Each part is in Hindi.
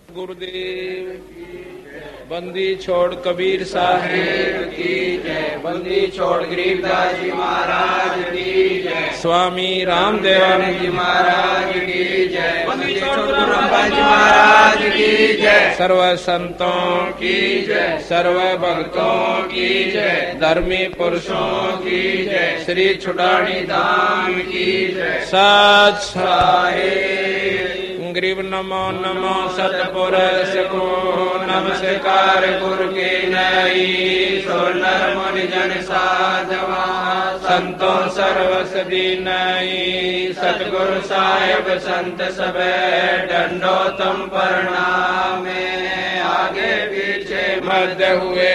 गुरुदेव बंदी छोड़ कबीर साहेब की जय। बंदी छोड़ गरीबदास जी महाराज की जय। स्वामी रामदेवानंद जी महाराज की जय। बंदी छोड़ गुरु रामदास जी महाराज की जय। सर्व संतों की जय। सर्व भक्तों की जय। धर्मी पुरुषों की जय। श्री छुड़ानी धाम की जय। सच साहेब गरीब नमो नमो सतपुरुष को नमस्कार गुरु के नई। सो नर मुनि जन साधवा संतों सर्वसदी नई। सतगुरु साहेब संत सब डंडो तुम प्रणाम। आगे पीछे मध्य हुए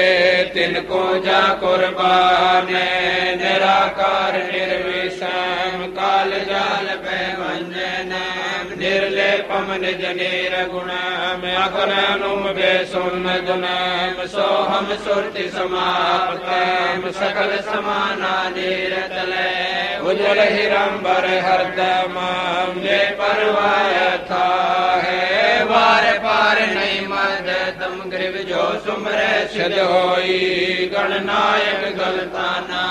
तिनको जा कुर्बान। निराकार निर्विषम काल जाल पे वंजन। निर्लेपम निज नीर गुणम अगुणनुम बेसुन्न गुणम। सोहम सुरति समाप्तम सकल समाना नीरतले। उज्ज्वल हिरंबर हरदम ले परवाय था है। वार पार नहीं मद तम ग्रीव जो सुमरे सिद्ध होई। गणनायक गलताना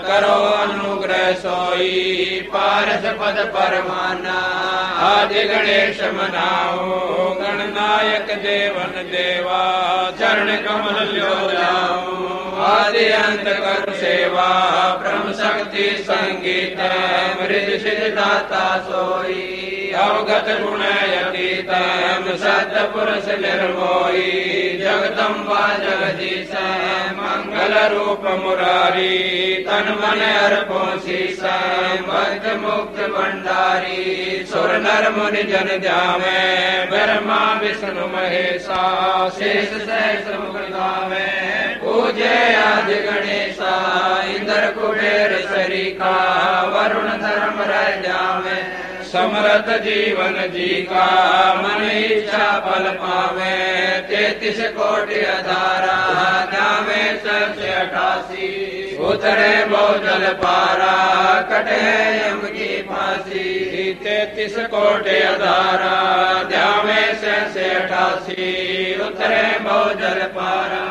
करो अनुग्रह सोई। पारस पद परमाना आदि गणेश मनाओ। गणनायक देवन देवा चरण कमल लो जाओ। आदि अंत कर सेवा ब्रह्म शक्ति संगीत। मृद सिद्ध दाता सोई अवगत गुण यतीतम। सत्य पुरुष निर्मोही जगदम्बा जगदीश। मंगल रूप मुरारी तन मन अर्पो शीश। भक्त मुक्त भंडारी सुर नर मुनि जन ध्यावे। ब्रह्मा विष्णु महेशा शेष सहस्र मुख गावे। पूजे आदि गणेशा इंद्र कुबेर सरीखा। वरुण धर्म रह जावे समरथ जीवन जी का। मन इच्छा फल पावे 33 कोटि अधारा। जावे 788 उतरे बहुजल पारा। कटे यम की फांसी 33 कोटि अधारा। जावे 788 उतरे बहुजल पारा।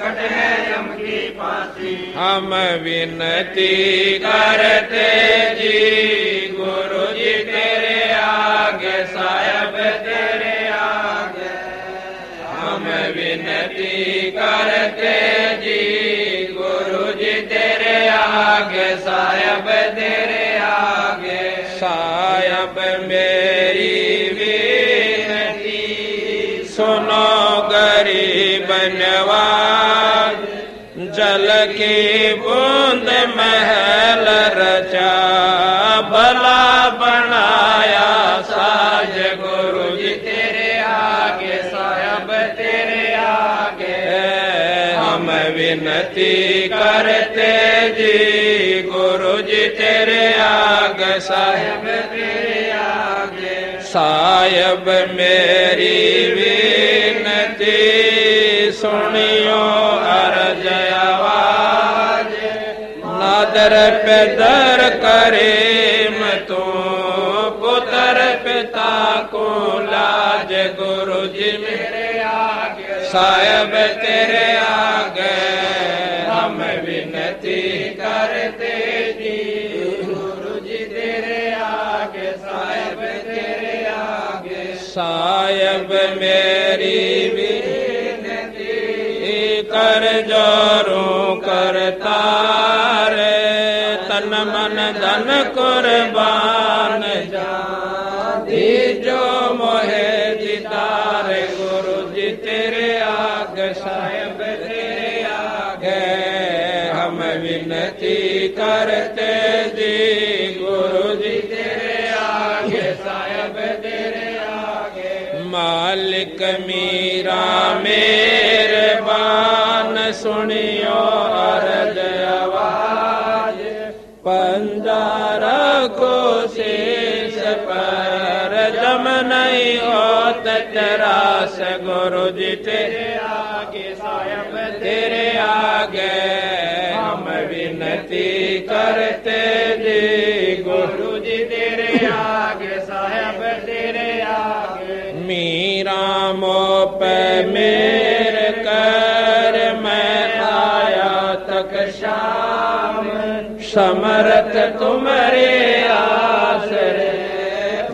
कटे यम की फांसी। हम विनती करते जी गुरु जी तेरे आगे। साहेब तेरे आगे हम विनती करते जी गुरु जी तेरे आगे। साहेब तेरे आगे साहेब मेरी विनती सुनो गरीब नवाज। जल की बूंद महल रचा भला बनाया साज। गुरु जी तेरे आगे साहेब तेरे आगे हम विनती करते जी गुरु जी तेरे आगे। साहेब तेरे आगे साहेब मेरी विनती सुनियो अर्ज आवाज। नादर पे दर करे तू पुत्र पिता को लाज। गुरु जी मेरे आगे साहेब तेरे आगे हम विनती करते जी गुरु जी तेरे आगे। साहेब तेरे आगे साहेब मेरी विनती कर जोरू करता रे। तन मन धन कुर्बान जान जो मोहे दीदार। गुरु जी तेरे आगे साहेब तेरे आगे हम विनती करते जी गुरु जी तेरे आगे। साहेब तेरे आगे मालिक मीरा मेहरबान सुनियो अर्ज आवाज। पंजारा को शेष पर जम नहीं होत तरास। गुरु जी तेरे आगे साहेब तेरे आगे हम विनती करते जी गुरु जी तेरे आगे। साहेब तेरे आगे मीरा मोह पे मेरे कर मैं आया तक शाम समर्थ तुम्हारे आसरे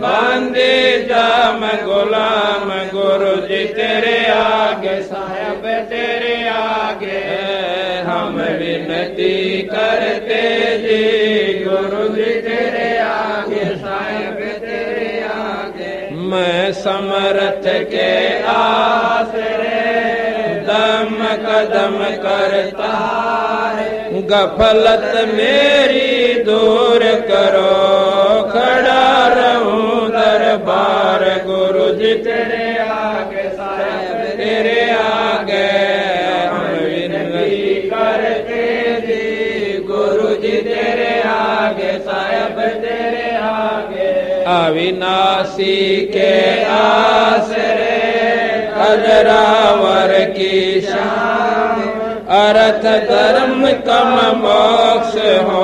बांधे जाम गुलाम गुरु जी तेरे आगे साहब तेरे आगे हम विनती करते जी गुरु जी तेरे आगे साहब तेरे आगे मैं समर्थ के आसरे दम कदम करता है गफलत मेरी दूर करो खड़ा रहूं दरबार गुरु जी तेरे आगे साहब तेरे आगे हम विनती करते जी गुरु जी तेरे आगे साहब तेरे आगे अविनाशी के आसरे अजरावर की शान अर्थ धर्म कम मोक्ष हो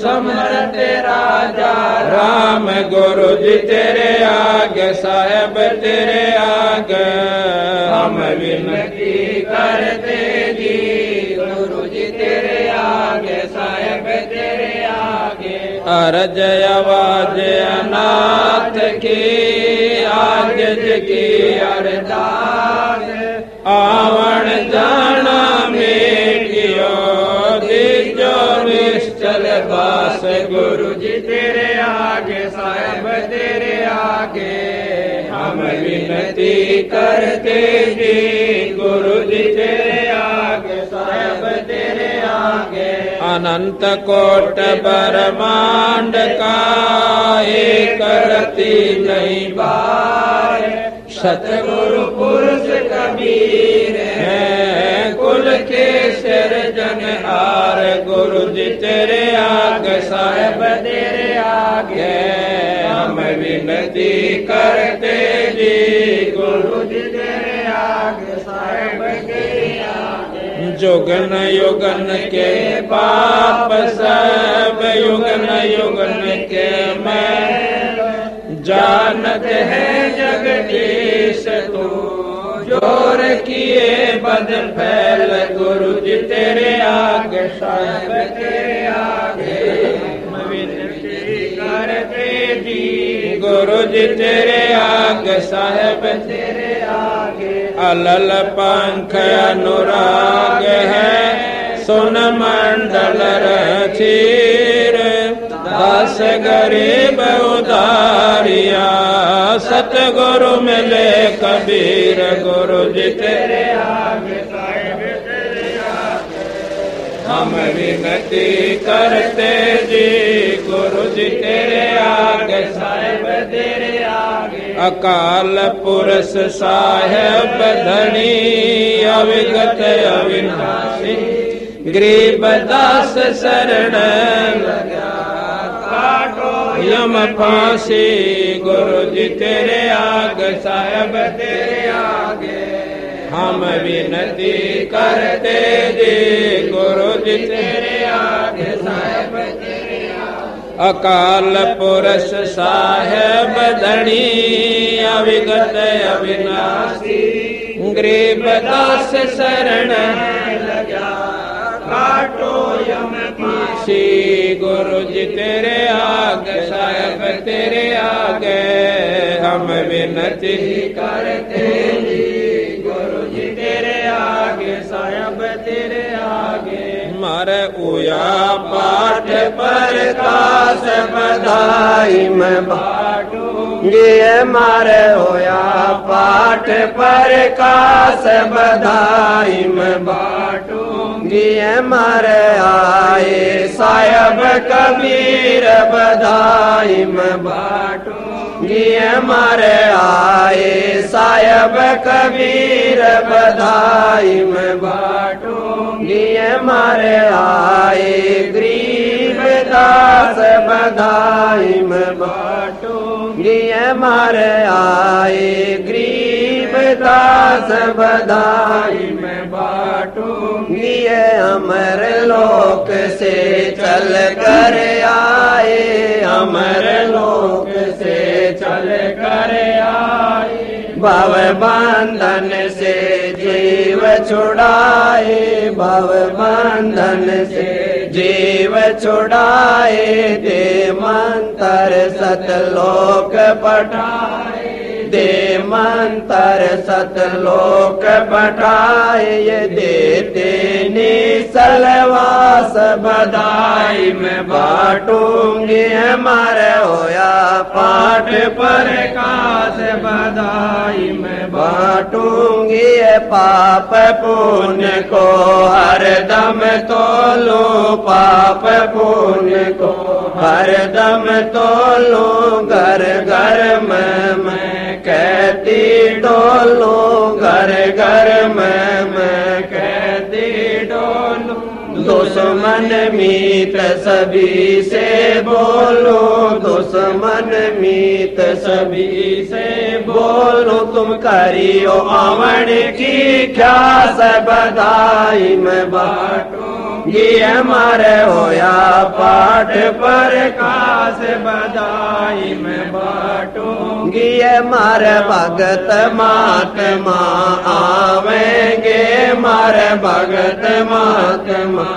समर्थ राजा राम गुरु जी तेरे आगे साहब तेरे आगे हम विनती करते जी गुरु जी तेरे आगे साहब तेरे आगे अर्ज आवाज अनाथ की आज की अरदास आवण जाना मेटियो दिजो निश्चल बास गुरु जी तेरे आगे साहब तेरे आगे हम विनती करते जी गुरु जी तेरे आगे साहब तेरे आगे अनंत कोट ब्रह्मांड का एक रति नहीं बार सतगुरु पुरुष कबीर है कुल के सिरजन आर गुरु जी तेरे आगे साहब तेरे आगे हम विनती करते जी गुरु जी तेरे आगे साहब तेरे आगे जुगन युगन के पाप सब युगन युगन के मैं जानत है जगदीश तू जोर किए बद फैल गुरु जी तेरे आगे साहब तेरे आगे विनती करते जी गुरु जी तेरे आगे साहब तेरे आगे अलल पंख अनुराग है सुन मंडल रचीर दास गरीब उदारिया सतगुरु मिले कबीर गुरु जी तेरे आगे साहब तेरे आगे हम विनती करते जी गुरु जी तेरे आगे साहब तेरे आगे अकाल पुरुष साहेब धनी अविगत अविनाशी गरीब दास शरण लगा यम फांसी गुरु जी तेरे आगे साहब तेरे आगे हम विनती करते जी गुरु जी तेरे आगे साहब तेरे आगे अकाल पुरुष साहेब धनी अविगत अविनाशी गरीब दास शरण लगा काटो यम फांसी गुरु जी तेरे आगे साहब तेरे आगे हम विनती करते जी गुरु जी तेरे आगे साहब तेरे आगे मारे उया पाठ पर कास बधाई मैं बाटूंगी मारे होया पाठ पर कास बधाई मैं बाटूंगी मारे आए साहब कबीर बधाई मैं बाटूंगी मारे आए साहब कबीर बधाई मैं बाटूंगी मारे आए गरीब दास बधाई मैं बाटूंगी मारे आए गरीब दास बधाई मैं बाटूंगी अमर लोक से चल कर आए अमर लोक से चल कर आए भव बंधन से जीव छुड़ाए, भव बंधन से जीव छुड़ाए, दे मंत्र सतलोक पठाए, दे मंत्र सतलोक पठाए, ये देते निसलवास बधाई, मैं बांटूंगी हमारे होया पाठ पर कास बधाई, मैं बांटूंगी पाप पुण्य को हर दम तोलू, पाप पुण्य को हर दम तोलू, घर घर में मैं कहती डोलू, घर घर में मैं कहती डोलू, दुश्मन मीत सभी से बोलो, दुश्मन मीत सभी से बोलो, तुम करियो अमण की ख्यास बधाई, मैं बांटूंगी हमारे होया पाठ पर कास बधाई, मैं बांटूंगी हमारे भगत महात्मा आवेंगे, मारे भगत महात्मा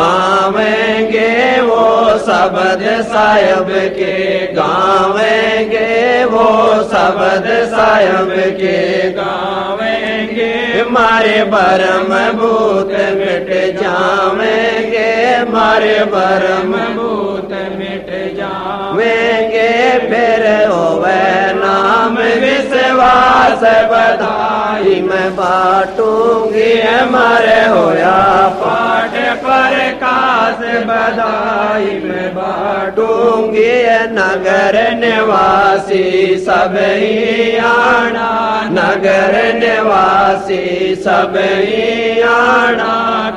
आवेंगे, वो शब्द साहिब के गावेंगे, वो शब्द साहिब के गावेंगे, मारे भरम भूत मिट जावेंगे, मारे भरम भूत मिट जावेंगे, फिर होवे नाम विश्वास बधाई, मैं बांटूंगी हमारे होया पाठ पर कास बधाई, मैं बांटूंगी नगर निवासी सब ही आना, नगर निवासी सब ही आना,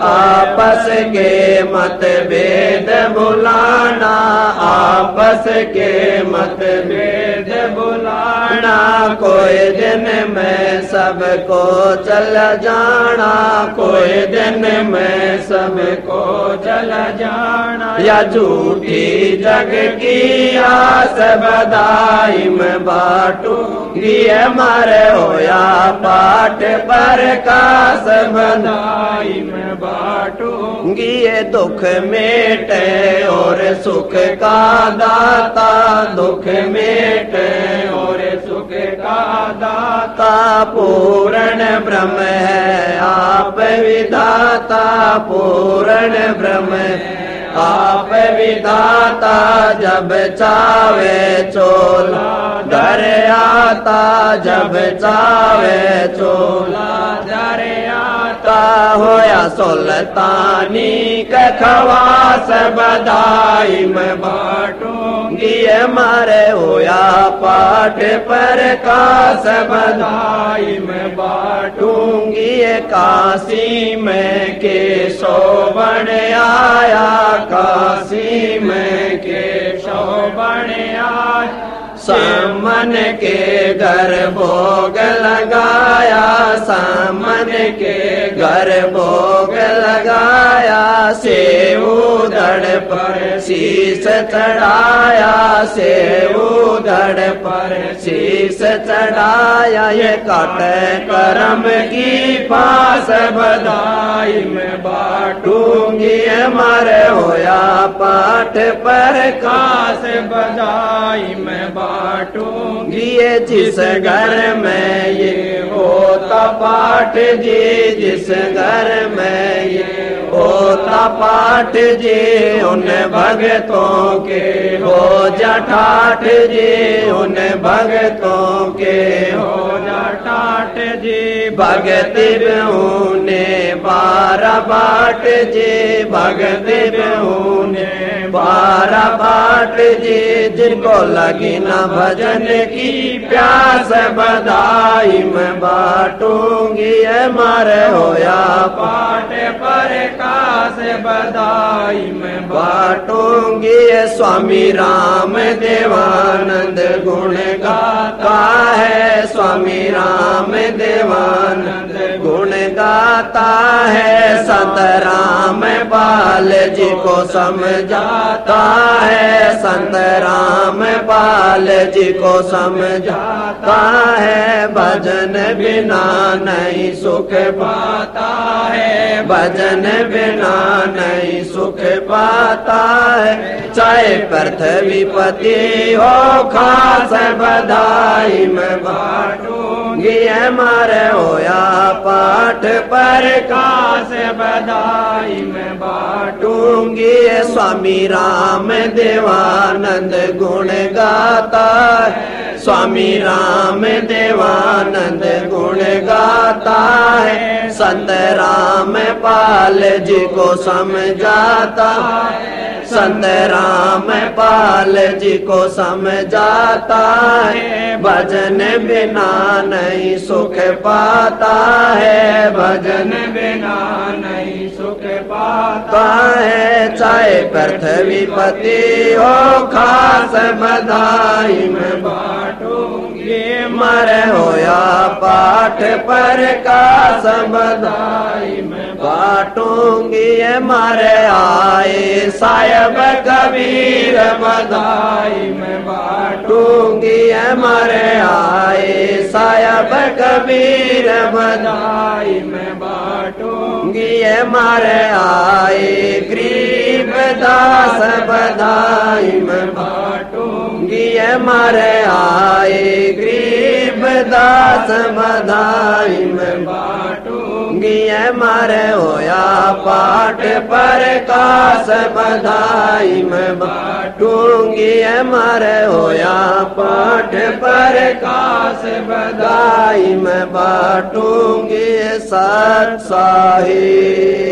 आपस के मतभेद भुलाना, आपस के मतभेद भुलाना, कोई दिन में सबको चल जाना, कोई दिन में सबको चल जाना, या झूठी जग की आस बधाई, मैं बांटूंगी हमारे होया पाठ पर कास बधाई, मैं बांटूंगी, ये दुख मेटे और सुख का दाता, दुख मेटे और सुख का दाता, पूर्ण ब्रह्म है आप विधाता, पूर्ण ब्रह्म है आप विधाता, जब चावे चोला धर आता, जब चावे चोला धर आता, होया सुल्तानी का खवास बधाई, मैं बांटूंगी हमारे होया पाठ पर कास बधाई, मैं बांटूंगी काशी में के शोभन आया, काशी में के शोभन आया, सामन के घर भोग लगाया, सामन के घर भोग लगाया, सेऊ धड़ पर शीश चढ़ाया, सेऊ धड़ पर शीश चढ़ाया, ये काटे करम की पास बधाई, मैं बांटूंगी हमारे होया पाठ पर कास बधाई, मैं बांटूंगी, ये जिस घर में ये होता पाठ जी, जिस घर में ये होता पाठ जी, उन भगतों के हो जा ठाठ जी, उन भगतों के हो जा ठाठ जी, भगति बिहुने 12 बाट जी, भगति बिहुने 12 बाट जी, जिनको लगी न भजन की प्यास बधाई, मैं बांटूंगी हमारे होया पाठ पर कास बधाई, मैं बांटूंगी स्वामी राम देवानंद गुण गाता है, स्वामी राम देवानंद गुण गाता है, संत राम बाल जी को समझाता है, संत राम बाल जी को समझाता है, भजन बिना नहीं सुख पाता है, भजन बिना नहीं सुख पाता है। चाहे पृथ्वीपति हो खास बधाई में बाटूंगी, हमारे होया पाठ पर खास बधाई में बाटूंगी। स्वामी राम देवानंद गुण गाता है, स्वामी राम देवानंद गुण गाता है। संत राम पाल जी को समझाता है, संत राम पाल जी को समझाता है। भजन बिना नहीं सुख पाता है, भजन बिना नहीं सुख पाता है। चाहे पृथ्वीपति हो खास बधाई में बाटूंगी, मरे होया पाठ पर खास बधाई में बाटूंगी। मारे आए साहेब कबीर बधाई में बाटूंगी, मारे आए साहेब कबीर बधाई में बाटूंगी। मारे आए गरीब दास बधाई में बाटूंगी, मारे आए गरीब दास बधाई में बाटूंगी। मारे होया पाठ पर कास बधाई में बाटूंगी, मारे होया पाठ पर कास बधाई में बाटूंगी। सत साहिब।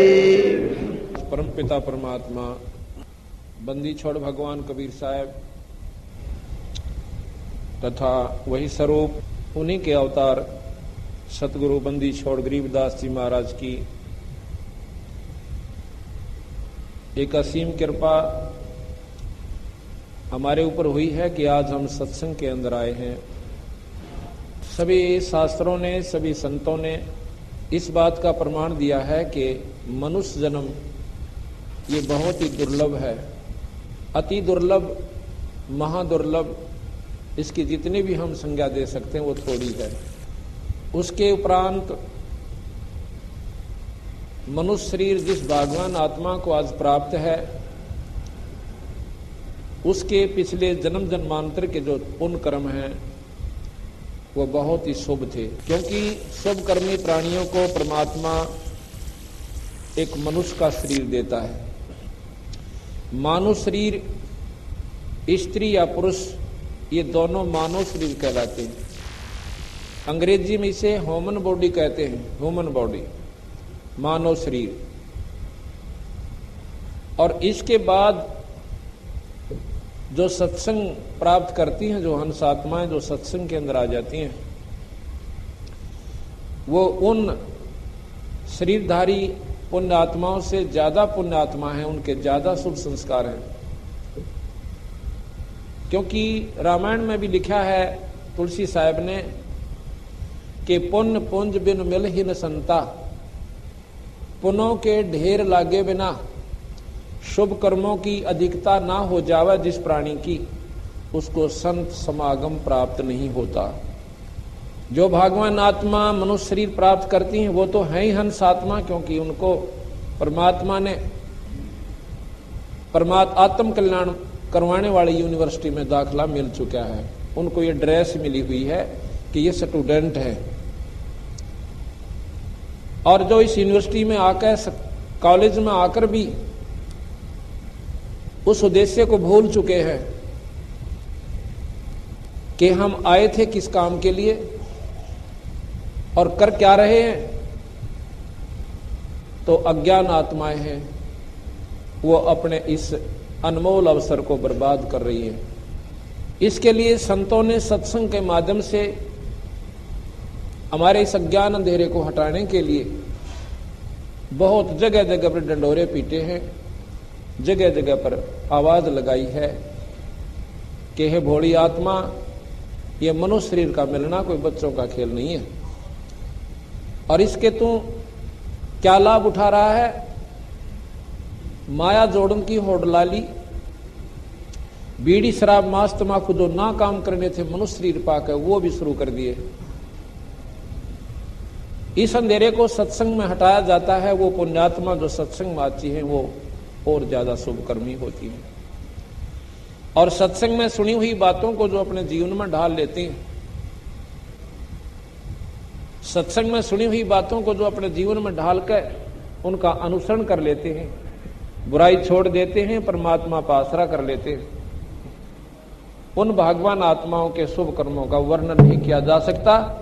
परम पिता परमात्मा बंदी छोड़ भगवान कबीर साहब तथा वही स्वरूप उन्हीं के अवतार सतगुरु बंदी छोड़ गरीबदास जी महाराज की एक असीम कृपा हमारे ऊपर हुई है कि आज हम सत्संग के अंदर आए हैं। सभी शास्त्रों ने, सभी संतों ने इस बात का प्रमाण दिया है कि मनुष्य जन्म ये बहुत ही दुर्लभ है, अति दुर्लभ, महादुर्लभ। इसकी जितनी भी हम संज्ञा दे सकते हैं वो थोड़ी है। उसके उपरांत मनुष्य शरीर जिस भगवान आत्मा को आज प्राप्त है, उसके पिछले जन्म जन्मांतर के जो पुण्य कर्म हैं वो बहुत ही शुभ थे, क्योंकि शुभ कर्मी प्राणियों को परमात्मा एक मनुष्य का शरीर देता है। मानव शरीर, स्त्री या पुरुष, ये दोनों मानव शरीर कहलाते हैं। अंग्रेजी में इसे ह्यूमन बॉडी कहते हैं, ह्यूमन बॉडी, मानव शरीर। और इसके बाद जो सत्संग प्राप्त करती हैं, जो हंस आत्माएं जो सत्संग के अंदर आ जाती हैं, वो उन शरीरधारी पुण्य आत्माओं से ज्यादा पुण्य आत्मा है, उनके ज्यादा शुभ संस्कार हैं। क्योंकि रामायण में भी लिखा है तुलसी साहब ने कि पुण्य पुंज बिन मिल ही न संता, पुण्यों के ढेर लागे बिना शुभ कर्मों की अधिकता ना हो जावे जिस प्राणी की, उसको संत समागम प्राप्त नहीं होता। जो भगवान आत्मा मनुष्य शरीर प्राप्त करती हैं वो तो है ही हंस आत्मा, क्योंकि उनको परमात्मा ने आत्म कल्याण करवाने वाली यूनिवर्सिटी में दाखला मिल चुका है। उनको ये ड्रेस मिली हुई है कि ये स्टूडेंट है। और जो इस यूनिवर्सिटी में आकर, कॉलेज में आकर भी उस उद्देश्य को भूल चुके हैं कि हम आए थे किस काम के लिए और कर क्या रहे हैं, तो अज्ञान आत्माएं हैं, वो अपने इस अनमोल अवसर को बर्बाद कर रही है। इसके लिए संतों ने सत्संग के माध्यम से हमारे इस अज्ञान अंधेरे को हटाने के लिए बहुत जगह जगह पर डंडोरे पीटे हैं, जगह जगह पर आवाज लगाई है कि हे भोली आत्मा, ये मनुष्य शरीर का मिलना कोई बच्चों का खेल नहीं है, और इसके तू क्या लाभ उठा रहा है। माया जोड़न की होड़ लाली, बीड़ी शराब मांस तमाकू जो ना काम करने थे मनुष्य शरीर पाकर वो भी शुरू कर दिए। इस अंधेरे को सत्संग में हटाया जाता है। वो पुण्यात्मा जो सत्संग में आती है वो और ज्यादा शुभकर्मी होती है। और सत्संग में सुनी हुई बातों को जो अपने जीवन में ढाल लेते हैं, सत्संग में सुनी हुई बातों को जो अपने जीवन में ढालकर उनका अनुसरण कर लेते हैं, बुराई छोड़ देते हैं, परमात्मा का आसरा कर लेते हैं, उन भाग्यवान आत्माओं के शुभ कर्मों का वर्णन नहीं किया जा सकता।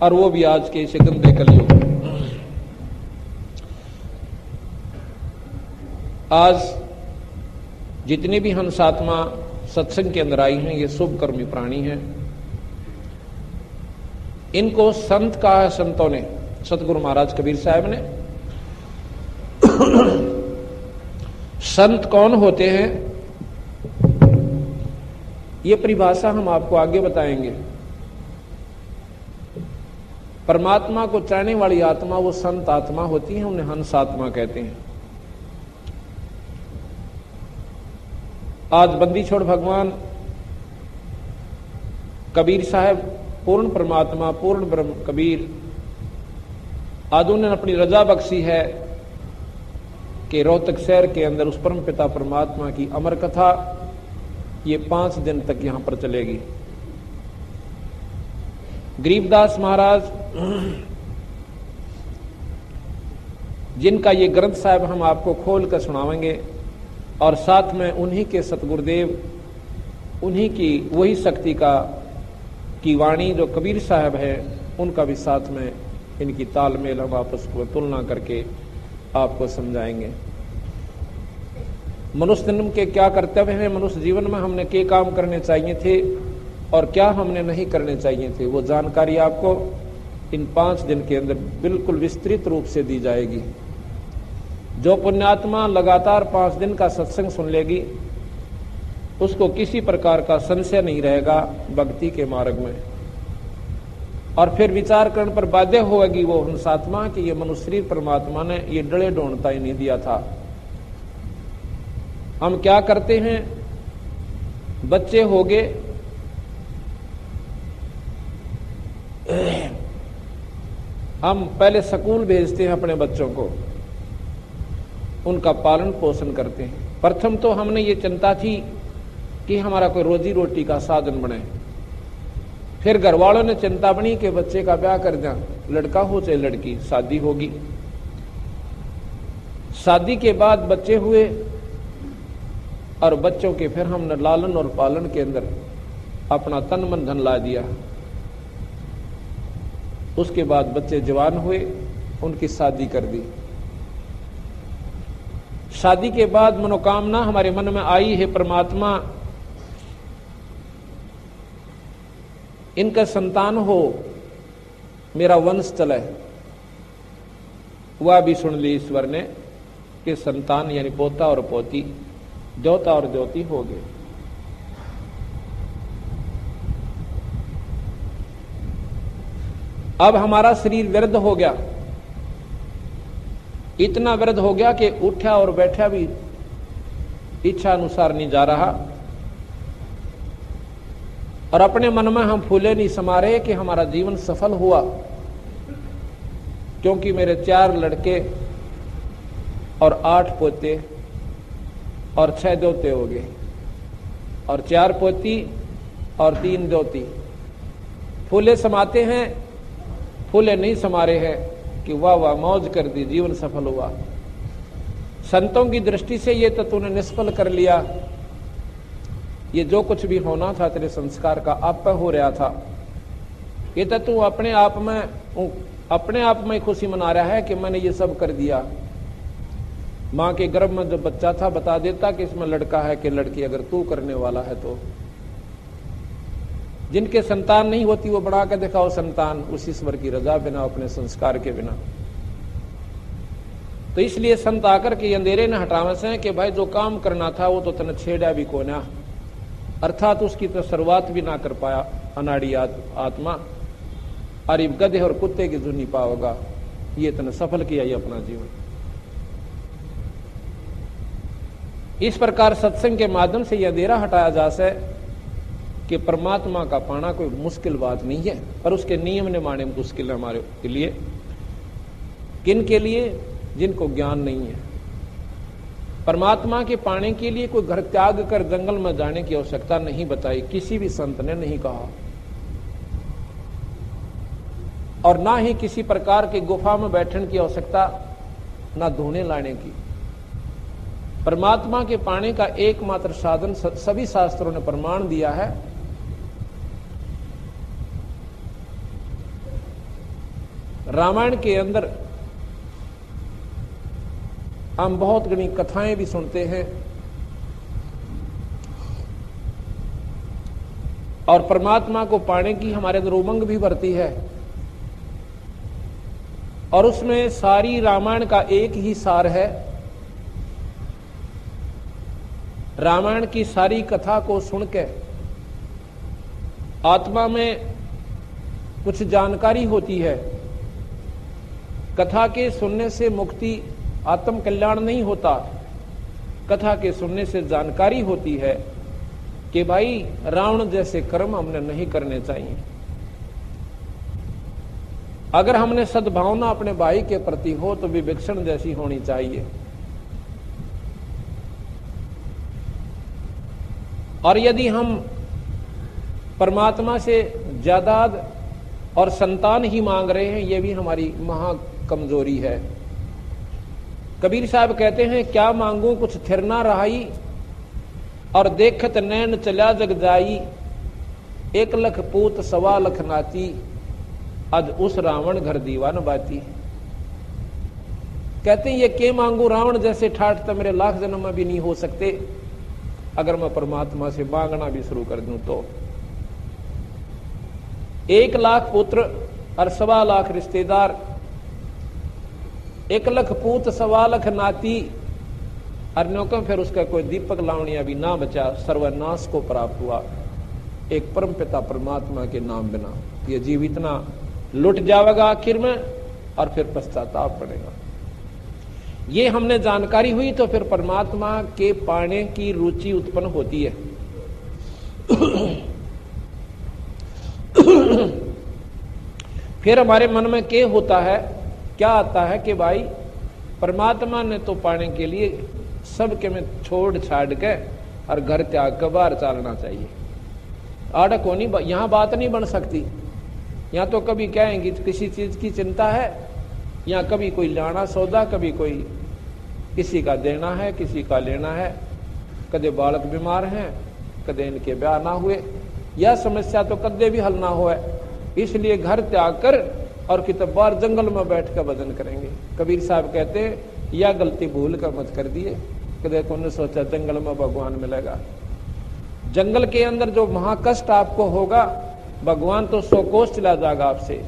और वो भी आज के इस गंदे कलयुग में। आज जितने भी हंसात्मा सत्संग के अंदर आई हैं ये शुभ कर्मी प्राणी हैं। इनको संत कहा है संतों ने, सतगुरु महाराज कबीर साहब ने। संत कौन होते हैं ये परिभाषा हम आपको आगे बताएंगे। परमात्मा को चाहने वाली आत्मा वो संत आत्मा होती है, उन्हें हंस आत्मा कहते हैं। आज बंदी छोड़ भगवान कबीर साहब पूर्ण परमात्मा पूर्ण ब्रह्म कबीर आज उन्होंने अपनी रजा बख्शी है कि रोहतक शहर के अंदर उस परम पिता परमात्मा की अमर कथा ये 5 दिन तक यहां पर चलेगी। गरीबदास महाराज जिनका ये ग्रंथ साहब हम आपको खोल कर सुनावेंगे और साथ में उन्हीं के सतगुरुदेव, उन्हीं की वही शक्ति की वाणी जो कबीर साहब है उनका भी साथ में इनकी तालमेल हम आपस को तुलना करके आपको समझाएंगे। मनुष्य जन्म के क्या कर्तव्य हैं, मनुष्य जीवन में हमने क्या काम करने चाहिए थे और क्या हमने नहीं करने चाहिए थे, वो जानकारी आपको इन 5 दिन के अंदर बिल्कुल विस्तृत रूप से दी जाएगी। जो पुण्यात्मा लगातार 5 दिन का सत्संग सुन लेगी उसको किसी प्रकार का संशय नहीं रहेगा भक्ति के मार्ग में। और फिर विचार करने पर बाध्य होगी वो हंसात्मा कि ये मनुष्य शरीर परमात्मा ने ये डले ढूंढता ही नहीं दिया था। हम क्या करते हैं, बच्चे हो गए हम पहले स्कूल भेजते हैं अपने बच्चों को, उनका पालन पोषण करते हैं। प्रथम तो हमने ये चिंता थी कि हमारा कोई रोजी रोटी का साधन बने। फिर घर वालों ने चिंता बनी कि बच्चे का ब्याह कर दें, लड़का हो चाहे लड़की, शादी होगी। शादी के बाद बच्चे हुए और बच्चों के फिर हमने लालन और पालन के अंदर अपना तन मन धन ला दिया। उसके बाद बच्चे जवान हुए, उनकी शादी कर दी। शादी के बाद मनोकामना हमारे मन में आई है, परमात्मा इनका संतान हो, मेरा वंश चले। वह भी सुन ली ईश्वर ने कि संतान यानी पोता और पोती, द्योता और द्योती हो गए। अब हमारा शरीर वृद्ध हो गया, इतना वृद्ध हो गया कि उठा और बैठा भी इच्छा अनुसार नहीं जा रहा। और अपने मन में हम फूले नहीं समा रहे कि हमारा जीवन सफल हुआ, क्योंकि मेरे 4 लड़के और 8 पोते और 6 दोते हो गए, और 4 पोती और 3 दोती। फूले समाते हैं, फूले नहीं समा रहे हैं कि वाह वाह मौज कर दी, जीवन सफल हुआ। संतों की दृष्टि से ये तो तूने निष्फल कर लिया, ये जो कुछ भी होना था तेरे संस्कार का आप पर हो रहा था, ये तो तू अपने आप में खुशी मना रहा है कि मैंने ये सब कर दिया। मां के गर्भ में जब बच्चा था बता देता कि इसमें लड़का है कि लड़की, अगर तू करने वाला है तो। जिनके संतान नहीं होती वो बना के दिखाओ संतान, उस ईश्वर की रजा बिना, अपने संस्कार के बिना। तो इसलिए संत आकर के अंधेरे ने हटावे से कि भाई जो काम करना था वो तो तने छेड़ा भी कोना, अर्थात उसकी तो शुरुआत भी ना कर पाया अनाड़ी आत्मा, और गधे और कुत्ते की धुनी पाओगा, ये तने सफल किया ही अपना जीवन। इस प्रकार सत्संग के माध्यम से यह अंधेरा हटाया जा सके कि परमात्मा का पाना कोई मुश्किल बात नहीं है, पर उसके नियम निभाने मुश्किल है हमारे के लिए। किन के लिए? जिनको ज्ञान नहीं है। परमात्मा के पाने के लिए कोई घर त्याग कर जंगल में जाने की आवश्यकता नहीं बताई, किसी भी संत ने नहीं कहा, और ना ही किसी प्रकार की गुफा में बैठने की आवश्यकता, ना धोने लाने की। परमात्मा के पाने का एकमात्र साधन सभी शास्त्रों ने प्रमाण दिया है, रामायण के अंदर हम बहुत घनी कथाएं भी सुनते हैं और परमात्मा को पाने की हमारे अंदर उमंग भी बढ़ती है, और उसमें सारी रामायण का एक ही सार है। रामायण की सारी कथा को सुनकर आत्मा में कुछ जानकारी होती है। कथा के सुनने से मुक्ति, आत्म कल्याण नहीं होता। कथा के सुनने से जानकारी होती है कि भाई रावण जैसे कर्म हमने नहीं करने चाहिए। अगर हमने सद्भावना अपने भाई के प्रति हो तो विभीषण जैसी होनी चाहिए। और यदि हम परमात्मा से जायदाद और संतान ही मांग रहे हैं, यह भी हमारी महा कमजोरी है। कबीर साहब कहते हैं, क्या मांगू कुछ थिर ना रहाई, और देखत नैन चला जग जाई, 1 लख पूत 1.25 लाख नाती, आज उस रावण घर दीवान बाती। कहते हैं ये के मांगू, रावण जैसे ठाठ तो मेरे लाख जन्म में भी नहीं हो सकते। अगर मैं परमात्मा से मांगना भी शुरू कर दूं तो 1 लाख पुत्र और 1.25 लाख रिश्तेदार, 1 लख पूत 1.25 लाख नाती, अर्णों का फिर उसका कोई दीपक लावणिया भी ना बचा, सर्वनाश को प्राप्त हुआ। एक परम पिता परमात्मा के नाम बिना ये जीव इतना लुट जाएगा आखिर में, और फिर पश्चाताप पड़ेगा। ये हमने जानकारी हुई तो फिर परमात्मा के पाने की रुचि उत्पन्न होती है। फिर हमारे मन में क्या होता है, क्या आता है कि भाई परमात्मा ने तो पाने के लिए सबके में छोड़ छाड़ के और घर त्याग कर बाहर चलना चाहिए। आड़क होनी, यहां बात नहीं बन सकती। यहां तो कभी कहेंगे किसी चीज की चिंता है, या कभी कोई लाना सौदा, कभी कोई किसी का देना है, किसी का लेना है, कदे बालक बीमार हैं, कदे इनके ब्याह ना हुए, यह समस्या तो कदे भी हल ना हो। इसलिए घर त्याग कर और कितने बार जंगल में बैठ कर भजन करेंगे। कबीर साहब कहते हैं यह गलती भूल कर मत कर दिए, कदे को ने सोचा जंगल में भगवान मिलेगा। जंगल के अंदर जो महाकष्ट आपको होगा, भगवान तो 100 कोस चला जाएगा आपसे।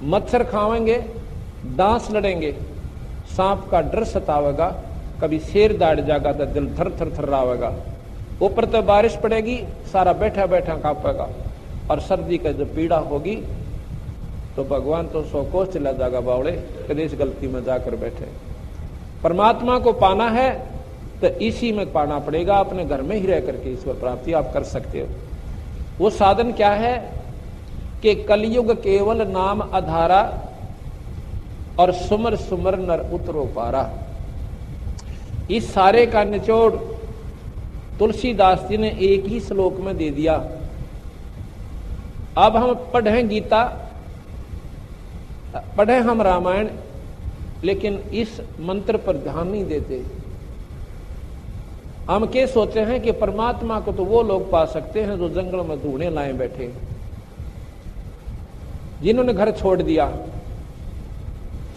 मच्छर खावेंगे, डांस लड़ेंगे, सांप का डर सतावेगा, कभी शेर दाड़ जाएगा तो दिल थर थर थर्रावेगा। ऊपर तो बारिश पड़ेगी, सारा बैठा बैठा कांपेगा, और सर्दी का जब पीड़ा होगी तो भगवान तो 100 कोस चला जाएगा बावड़े, कदे इस गलती में जाकर बैठे। परमात्मा को पाना है तो इसी में पाना पड़ेगा, अपने घर में ही रह करके ईश्वर प्राप्ति आप कर सकते हो। वो साधन क्या है कि कलयुग केवल नाम आधारा, और सुमर सुमर नर उतरो पारा। इस सारे का निचोड़ तुलसीदास जी ने एक ही श्लोक में दे दिया। अब हम पढ़ें गीता, पढ़ें हम रामायण, लेकिन इस मंत्र पर ध्यान नहीं देते। हम क्या सोचते हैं कि परमात्मा को तो वो लोग पा सकते हैं जो जंगल में धूने लाए बैठे, जिन्होंने घर छोड़ दिया।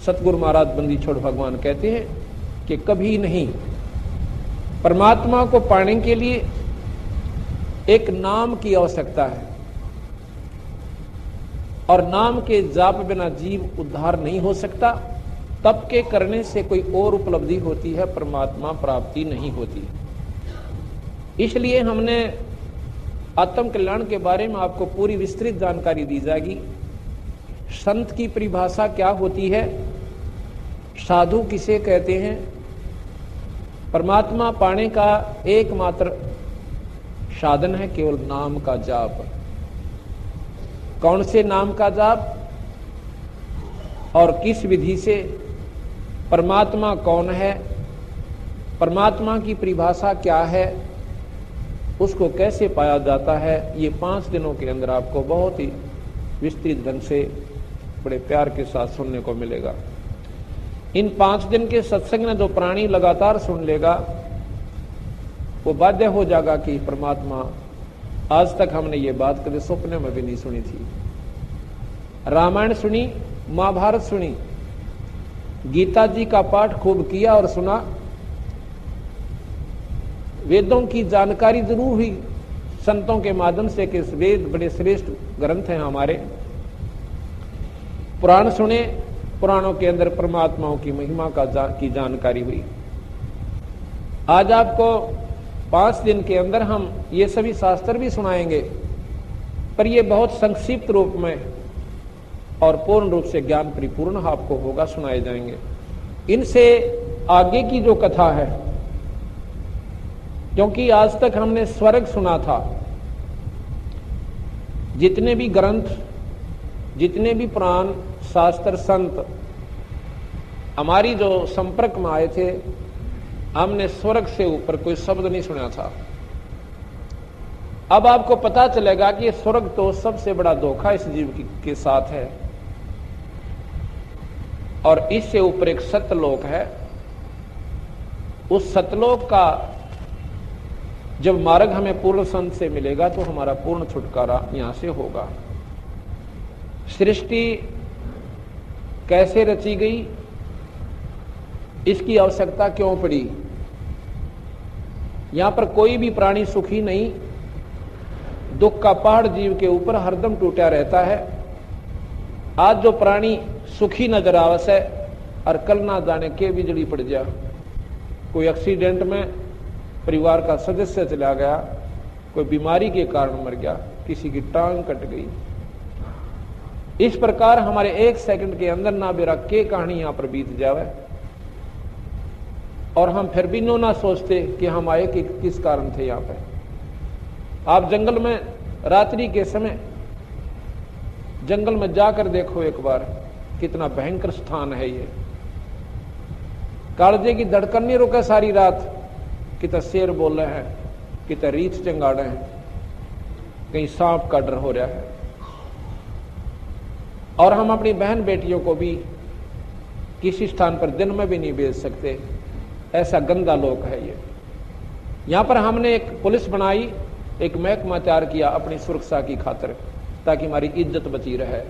सतगुरु महाराज बंदी छोड़ भगवान कहते हैं कि कभी नहीं। परमात्मा को पाने के लिए एक नाम की आवश्यकता है, और नाम के जाप बिना जीव उद्धार नहीं हो सकता। तप के करने से कोई और उपलब्धि होती है, परमात्मा प्राप्ति नहीं होती। इसलिए हमने आत्म कल्याण के बारे में आपको पूरी विस्तृत जानकारी दी जाएगी। संत की परिभाषा क्या होती है, साधु किसे कहते हैं, परमात्मा पाने का एकमात्र साधन है केवल नाम का जाप। कौन से नाम का जाप और किस विधि से? परमात्मा कौन है, परमात्मा की परिभाषा क्या है, उसको कैसे पाया जाता है, ये 5 दिनों के अंदर आपको बहुत ही विस्तृत ढंग से बड़े प्यार के साथ सुनने को मिलेगा। इन 5 दिन के सत्संग में जो प्राणी लगातार सुन लेगा वो बाध्य हो जाएगा कि परमात्मा, आज तक हमने ये बात कभी सपने में भी नहीं सुनी थी। रामायण सुनी, महाभारत सुनी, गीता जी का पाठ खूब किया और सुना, वेदों की जानकारी जरूर हुई संतों के माध्यम से कि वेद बड़े श्रेष्ठ ग्रंथ हैं हमारे। पुराण सुने, पुराणों के अंदर परमात्माओं की महिमा की जानकारी हुई। आज आपको 5 दिन के अंदर हम ये सभी शास्त्र भी सुनाएंगे, पर ये बहुत संक्षिप्त रूप में और पूर्ण रूप से ज्ञान परिपूर्ण आपको होगा, सुनाए जाएंगे। इनसे आगे की जो कथा है, क्योंकि आज तक हमने स्वर्ग सुना था, जितने भी ग्रंथ, जितने भी पुराण शास्त्र संत हमारी जो संपर्क में आए थे, हमने स्वर्ग से ऊपर कोई शब्द नहीं सुना था। अब आपको पता चलेगा कि स्वर्ग तो सबसे बड़ा धोखा इस जीव के साथ है, और इससे ऊपर एक सतलोक है। उस सतलोक का जब मार्ग हमें पूर्ण संत से मिलेगा तो हमारा पूर्ण छुटकारा यहां से होगा। सृष्टि कैसे रची गई, इसकी आवश्यकता क्यों पड़ी? यहां पर कोई भी प्राणी सुखी नहीं, दुख का पहाड़ जीव के ऊपर हरदम टूटा रहता है। आज जो प्राणी सुखी नजर आवस है और कल ना जाने के बिजली पड़ जा, कोई एक्सीडेंट में परिवार का सदस्य चला गया, कोई बीमारी के कारण मर गया, किसी की टांग कट गई। इस प्रकार हमारे 1 सेकंड के अंदर ना बेरा के कहानी यहां पर बीत जावे, और हम फिर भी नो ना सोचते कि हम आए कि किस कारण थे यहां पे। आप जंगल में रात्रि के समय जंगल में जाकर देखो एक बार, कितना भयंकर स्थान है ये। कालजे की धड़कन नहीं रुके सारी रात, कितना शेर बोल रहे हैं, कितना रीछ चंगाड़े हैं, कहीं सांप का डर हो रहा है। और हम अपनी बहन बेटियों को भी किसी स्थान पर दिन में भी नहीं भेज सकते, ऐसा गंदा लोक है ये। यहां पर हमने एक पुलिस बनाई, एक महकमा तैयार किया अपनी सुरक्षा की खातिर, ताकि हमारी इज्जत बची रहे,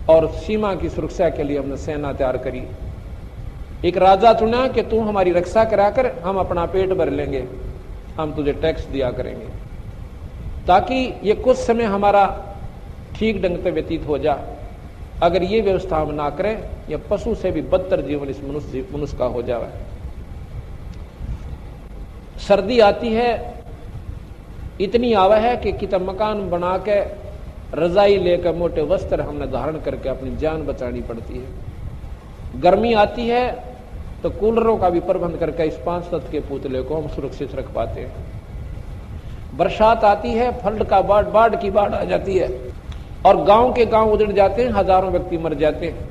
और सीमा की सुरक्षा के लिए हमने सेना तैयार करी। एक राजा चुना कि तू हमारी रक्षा कराकर हम अपना पेट भर लेंगे, हम तुझे टैक्स दिया करेंगे, ताकि ये कुछ समय हमारा ठीक ढंग से व्यतीत हो जा। अगर ये व्यवस्था हम ना करें, या पशु से भी बदतर जीवन इस मनुष्य का हो जाए। सर्दी आती है, इतनी आवा है कि कितना मकान बना के रजाई लेकर मोटे वस्त्र हमने धारण करके अपनी जान बचानी पड़ती है। गर्मी आती है तो कूलरों का भी प्रबंध करके इस 5 तत्व के पुतले को हम सुरक्षित रख पाते हैं। बरसात आती है, फ्लड का बाढ़ की बाढ़ आ जाती है, और गांव के गांव उजड़ जाते हैं, हजारों व्यक्ति मर जाते हैं।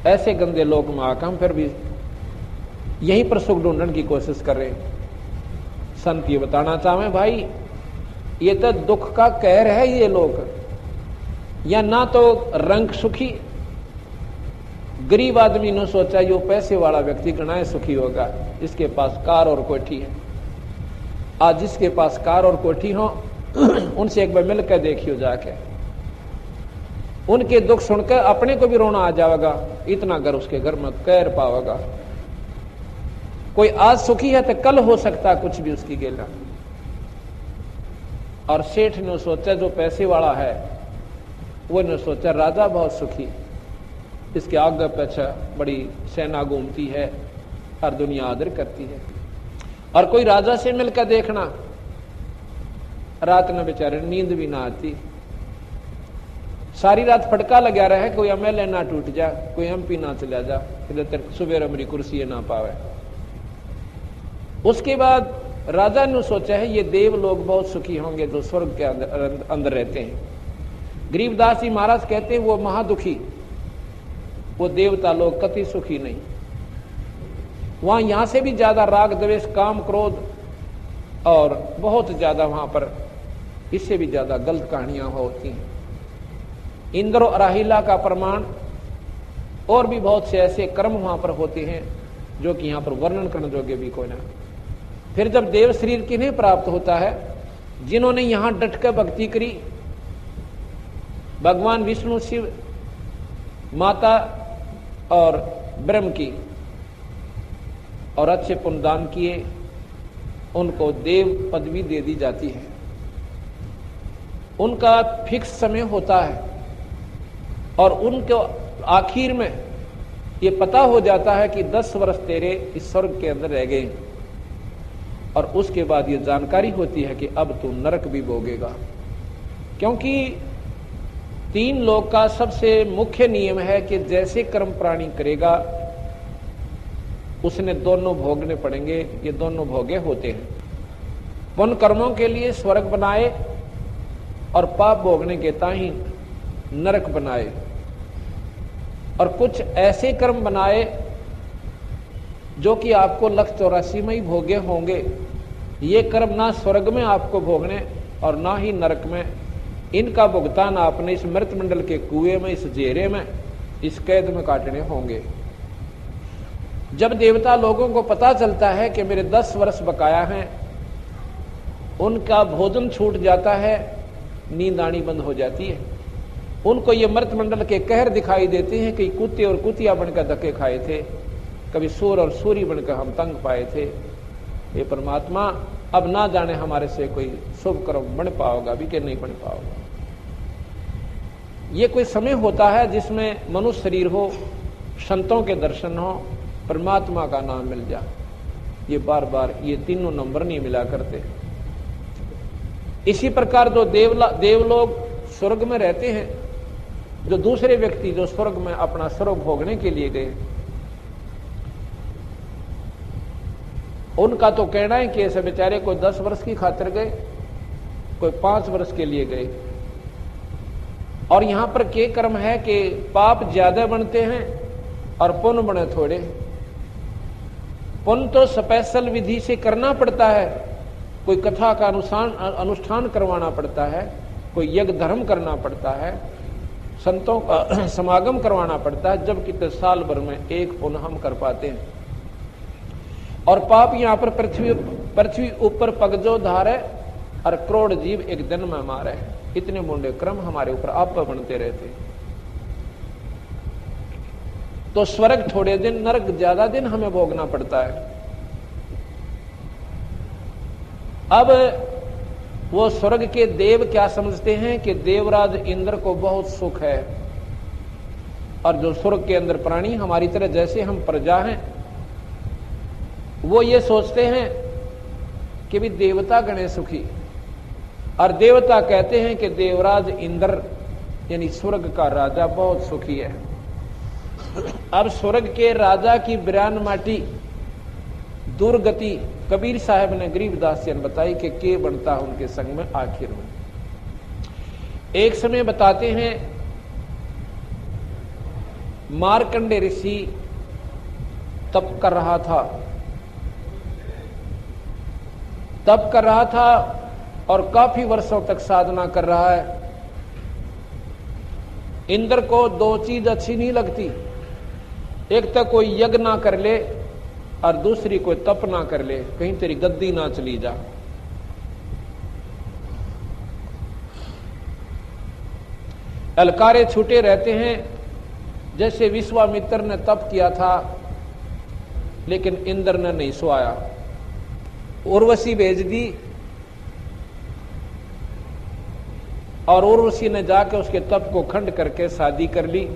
ऐसे गंदे लोक में आकर हम फिर भी यहीं पर सुख ढूंढने की कोशिश कर रहे हैं। संत ये बताना चाहे भाई, ये तो दुख का कहर है ये लोग, या ना तो रंग सुखी। गरीब आदमी ने सोचा यो पैसे वाला व्यक्ति गणाए सुखी होगा, इसके पास कार और कोठी है। आज जिसके पास कार और कोठी हो उनसे एक बार मिलकर देखियो जाके, उनके दुख सुनकर अपने को भी रोना आ जाएगा, इतना घर उसके घर में कैर पावेगा। कोई आज सुखी है तो कल हो सकता कुछ भी उसकी गेला। और सेठ ने सोचा जो पैसे वाला है, वो ने सोचा राजा बहुत सुखी, इसके आगे पीछे बड़ी सेना घूमती है, हर दुनिया आदर करती है। और कोई राजा से मिलकर देखना, रात में बेचारे नींद भी ना आती, सारी रात फटका लगा रहे, कोई एमएलए ना टूट जा, कोई एमपी ना चला जा, सुबह हमारी कुर्सी ना पावे। उसके बाद राजा ने सोचा है ये देव लोग बहुत सुखी होंगे जो स्वर्ग के अंदर रहते हैं। गरीबदास जी महाराज कहते हैं वो महादुखी, वो देवता लोग कति सुखी नहीं। वहां यहां से भी ज्यादा राग द्वेष काम क्रोध और बहुत ज्यादा वहां पर इससे भी ज्यादा गलत कहानियां होती हैं। इंद्र और राहिला का प्रमाण और भी बहुत से ऐसे कर्म वहां पर होते हैं जो कि यहां पर वर्णन करने योग्य भी कोई ना। फिर जब देव शरीर किन्हें प्राप्त होता है, जिन्होंने यहां डटकर भक्ति करी, भगवान विष्णु शिव माता और ब्रह्म की, और अच्छे पुण्यदान किए, उनको देव पदवी दे दी जाती है। उनका फिक्स समय होता है और उनको आखिर में ये पता हो जाता है कि 10 वर्ष तेरे इस स्वर्ग के अंदर रह गए, और उसके बाद ये जानकारी होती है कि अब तू नरक भी भोगेगा। क्योंकि 3 लोक का सबसे मुख्य नियम है कि जैसे कर्म प्राणी करेगा उसने दोनों भोगने पड़ेंगे। ये दोनों भोगे होते हैं। पुण्य कर्मों के लिए स्वर्ग बनाए और पाप भोगने के ताही नरक बनाए, और कुछ ऐसे कर्म बनाए जो कि आपको 184 में ही भोगे होंगे। ये कर्म ना स्वर्ग में आपको भोगने और ना ही नरक में, इनका भुगतान आपने इस मृत मंडल के कुएं में, इस जेरे में, इस कैद में काटने होंगे। जब देवता लोगों को पता चलता है कि मेरे 10 वर्ष बकाया हैं, उनका भोजन छूट जाता है, नींद आनी बंद हो जाती है। उनको ये मृत मंडल के कहर दिखाई देते हैं कि कुत्ते और कुतिया बनकर धक्के खाए थे, कभी सूर और सूरी बनकर हम तंग पाए थे। ये परमात्मा अब ना जाने हमारे से कोई शुभ कर्म बन पाओगा भी कि नहीं बन पाओगा। ये कोई समय होता है जिसमें मनुष्य शरीर हो, संतों के दर्शन हो, परमात्मा का नाम मिल जाए। ये बार बार ये तीनों नंबर नहीं मिला करते। इसी प्रकार जो देवलोग स्वर्ग में रहते हैं, जो दूसरे व्यक्ति जो स्वर्ग में अपना स्वर्ग भोगने के लिए गए, उनका तो कहना है कि ऐसे बेचारे कोई 10 वर्ष की खातिर गए, कोई 5 वर्ष के लिए गए। और यहां पर के कर्म है कि पाप ज्यादा बनते हैं और पुण्य बने थोड़े। पुण्य तो स्पेशल विधि से करना पड़ता है, कोई कथा का अनुष्ठान करवाना पड़ता है, कोई यज्ञ धर्म करना पड़ता है, संतों का समागम करवाना पड़ता है, जबकि तो साल भर में एक पुण्य हम कर पाते हैं। और पाप यहां पर पृथ्वी ऊपर पगजो धारे और करोड़ जीव एक दिन में मारे। इतने मुंडे क्रम हमारे ऊपर आप बनते रहते। तो स्वर्ग थोड़े दिन, नरक ज्यादा दिन हमें भोगना पड़ता है। अब वो स्वर्ग के देव क्या समझते हैं कि देवराज इंद्र को बहुत सुख है, और जो स्वर्ग के अंदर प्राणी हमारी तरह जैसे हम प्रजा हैं, वो ये सोचते हैं कि भी देवता गणे सुखी। और देवता कहते हैं कि देवराज इंद्र यानी स्वर्ग का राजा बहुत सुखी है। अब स्वर्ग के राजा की बिरान माटी दुर्गति कबीर साहब ने गरीबदास जी ने बताई कि के बनता है उनके संग में आखिर में। एक समय बताते हैं मार्कंडे ऋषि तप कर रहा था और काफी वर्षों तक साधना कर रहा है। इंद्र को 2 चीज अच्छी नहीं लगती, एक तो कोई यज्ञ ना कर ले और दूसरी कोई तप ना कर ले, कहीं तेरी गद्दी ना चली जा। अलकारे छूटे रहते हैं। जैसे विश्वामित्र ने तप किया था लेकिन इंद्र ने नहीं सुहाया, उर्वशी भेज दी और उर्वशी ने जाकर उसके तप को खंड करके शादी कर ली।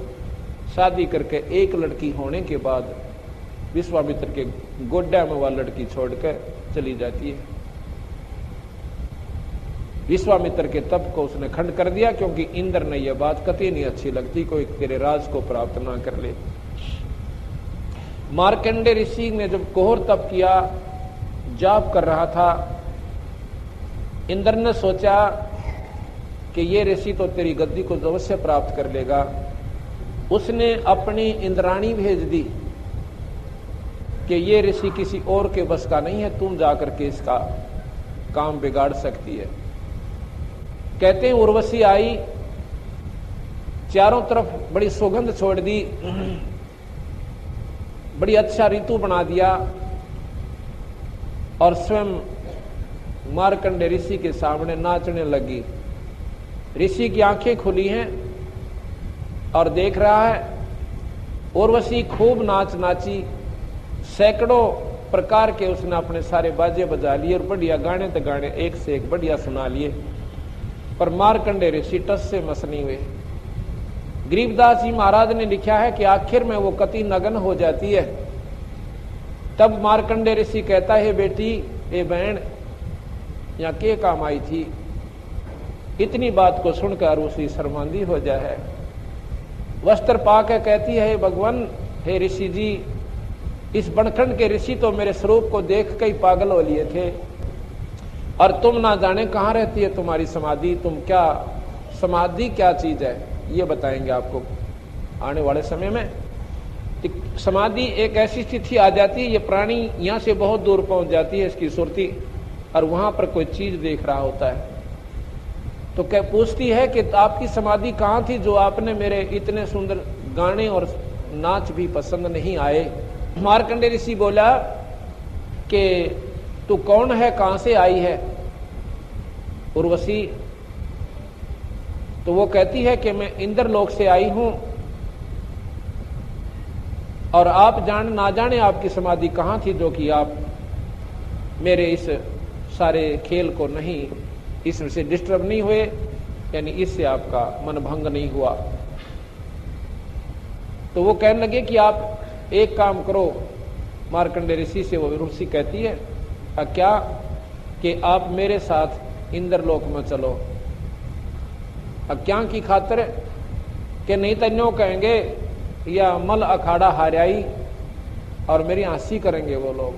शादी करके एक लड़की होने के बाद विश्वामित्र के गोड्डा में वह लड़की छोड़कर चली जाती है। विश्वामित्र के तप को उसने खंड कर दिया, क्योंकि इंद्र ने यह बात कतई नहीं अच्छी लगती कोई तेरे राज को प्राप्त ना कर ले। मार्कंडे ऋषि ने जब घोर तप किया, जाप कर रहा था, इंद्र ने सोचा कि ये ऋषि तो तेरी गद्दी को अवश्य प्राप्त कर लेगा। उसने अपनी इंद्राणी भेज दी कि ये ऋषि किसी और के बस का नहीं है, तुम जाकर के इसका काम बिगाड़ सकती है। कहते हैं उर्वशी आई, चारों तरफ बड़ी सुगंध छोड़ दी, बड़ी अच्छा ऋतु बना दिया और स्वयं मार्कंडे ऋषि के सामने नाचने लगी। ऋषि की आंखें खुली हैं और देख रहा है। उर्वशी खूब नाच नाची, सैकड़ों प्रकार के उसने अपने सारे बाजे बजा लिए और बढ़िया गाने तो गाने एक से एक बढ़िया सुना लिए, पर मार्कंडे ऋषि टस से मस नहीं हुए। गरीबदास जी महाराज ने लिखा है कि आखिर में वो कति नगन हो जाती है। तब मार्कंडे ऋषि कहता है, बेटी ए बहन यहाँ के काम आई थी। इतनी बात को सुनकर उसी शर्मांदी हो जाए, वस्त्र पाकर कहती है, भगवान हे ऋषि जी, इस बनखंड के ऋषि तो मेरे स्वरूप को देख के ही पागल हो लिए थे, और तुम ना जाने कहाँ रहती है तुम्हारी समाधि। तुम क्या समाधि क्या चीज है ये बताएंगे आपको आने वाले समय में। समाधि एक ऐसी स्थिति आ जाती है, ये प्राणी यहाँ से बहुत दूर पहुंच जाती है इसकी सुरती, और वहां पर कोई चीज देख रहा होता है तो क्या पूछती है कि आपकी समाधि कहाँ थी जो आपने मेरे इतने सुंदर गाने और नाच भी पसंद नहीं आए। मार्कंडे ऋषि बोला कि तू कौन है, कहां से आई है उर्वशी। तो वो कहती है कि मैं इंद्रलोक से आई हूं और आप जान ना जाने आपकी समाधि कहां थी जो कि आप मेरे इस सारे खेल को नहीं, इससे डिस्टर्ब नहीं हुए, यानी इससे आपका मन भंग नहीं हुआ। तो वो कहने लगे कि आप एक काम करो। मार्कंडे ऋषि से वो ऋषि कहती है क्या कि आप मेरे साथ इंद्रलोक में चलो। अब क्या की खातिर कि नहीं तो न्यों कहेंगे या मल अखाड़ा हाराई और मेरी हंसी करेंगे वो लोग।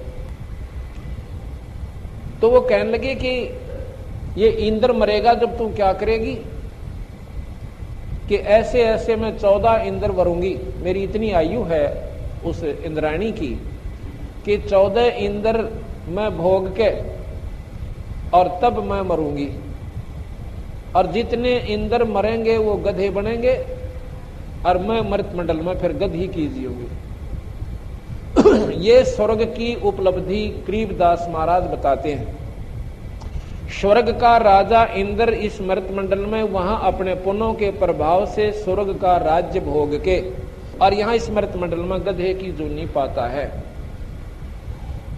तो वो कहने लगे कि ये इंद्र मरेगा जब तुम क्या करेगी कि ऐसे ऐसे मैं 14 इंद्र वरूंगी। मेरी इतनी आयु है उस इंद्राणी की कि 14 इंद्र मैं भोग के और तब मैं मरूंगी, और जितने इंद्र मरेंगे वो गधे बनेंगे और मैं मृत मंडल में फिर गधी की जीऊंगी। ये स्वर्ग की उपलब्धि गरीबदास महाराज बताते हैं। स्वर्ग का राजा इंद्र इस मृत मंडल में वहां अपने पुण्यों के प्रभाव से स्वर्ग का राज्य भोग के और यहां इस मृत मंडल में गधे की जूनी पाता है।